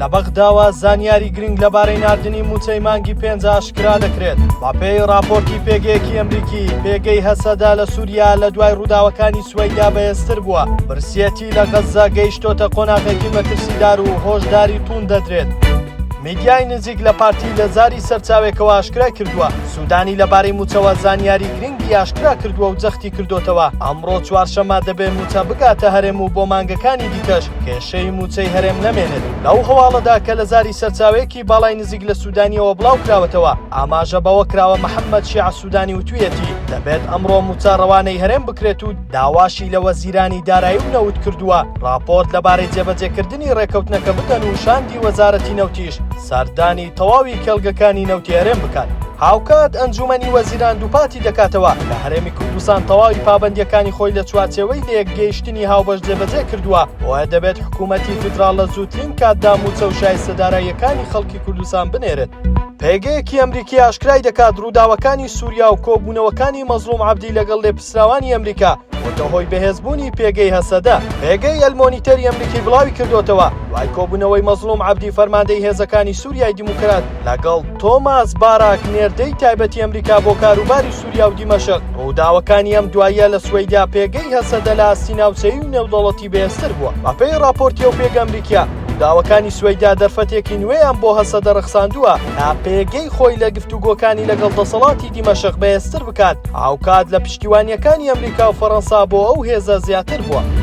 لە بەغداوە زانیاری گرنگ لەبارەی ناردنی موچەی مانگی 5 ئاشکرا دەکرێت. بەپێی راپۆرتی پێگەیەکی ئەمریکی، پێگەی هەسەدا لە سووریا لە دوای ڕووداوەکانی سوەیدا بەهێزتر بووە. برسیەتی لە غەزا گەیشتۆتە قۆناغێکی مەترسیدار و هۆشداری توون دەدرێت. میدیای نزیک لە پارتی لە زاری سەرچاوێکەوە ئاشکرا کردووە. سوودانی لەبارەی موچەوە زانیاری گرنگی ئاشکرا کردووە و جەختی کردوتەوە. ئەمڕۆ چوارشەممە دەبێت موچە بگاتە هەرێم و بۆ مانگەکانی دیکەش کێشەی موچەی هەرێم نەمێنێت. لەو هەواڵەدا کە لە زاری سەرچاوێکی باڵای نزیک لە سوودانیەوە بڵاو کراوەتەوە، ئاماژە بەوە کراوە محەممەد شیع سوودانی وتویەتی دەبێت ئەمڕۆ موچە ڕەوانەی هەرێم بکرێت و داواشی لە وەزیرانی دارایی و نەوت کردووە. راپۆرت لەبارەی جێبەجێکردنی ڕێکەوتنەکە بدەن و شاندی وەزارەتی نەوتیش سەردانی تەواوی کێڵگەکانی نەوتی هەرێم بکات. هاوکات ئەنجومەنی وەزیران دووپاتی دەکاتەوە لە هەرێمی کوردستان تەواوی پابەندیەکانی خۆی لە چوارچێوەی لە یەکگەیشتنی هاوبەش جێبەجێ کردووە. ئەوە دەبێت حکوومەتی فیدراڵ لە زووترین کاتدا موچە و شایستەداراییەکانی خەڵکی کوردستان بنێرێت. پێگەیەکی ئەمریکی ئاشکرای دەکات ڕووداوەکانی سووریا و کۆبوونەوەکانی مەزلوم عەبدی لەگەڵ لێپرسراوانی ئەمریکا وەتە هۆی بەهێزبوونی پێگەی هەسەدا. پێگەی ئەلمۆنیتەری ئەمریکی بڵاوی کردوتەوە دوای کۆبوونەوەی مەزلوم عەبدی فەرماندەی هێزەکانی سووریای دیموکرات لەگەڵ تۆماس باراک نێردەی تایبەتی ئەمریکا بۆ کاروباری سووریا و دیمەشق. ڕووداوەکانی ئەم دواییە لە سوەیدا پێگەی هەسەدە لە ئاستی ناوچەیی و نێودەوڵەتی بەهێزتر بووە. بەپێی راپۆرتی ئەو پێگە ئەمریکیە داوەکانی سوەیدا دەرفەتێکی نوێیان بۆ هەسەدە ڕەخساندووە تا پێگەی خۆی لە گفتوگۆکانی لەگەڵ دەسەڵاتی دیمەشق بەهێزتر بکات. هاوکات لە پشتیوانیەکانی ئەمریکا و فەڕەنسا بۆ ئەو هێزە زیاتر بووە.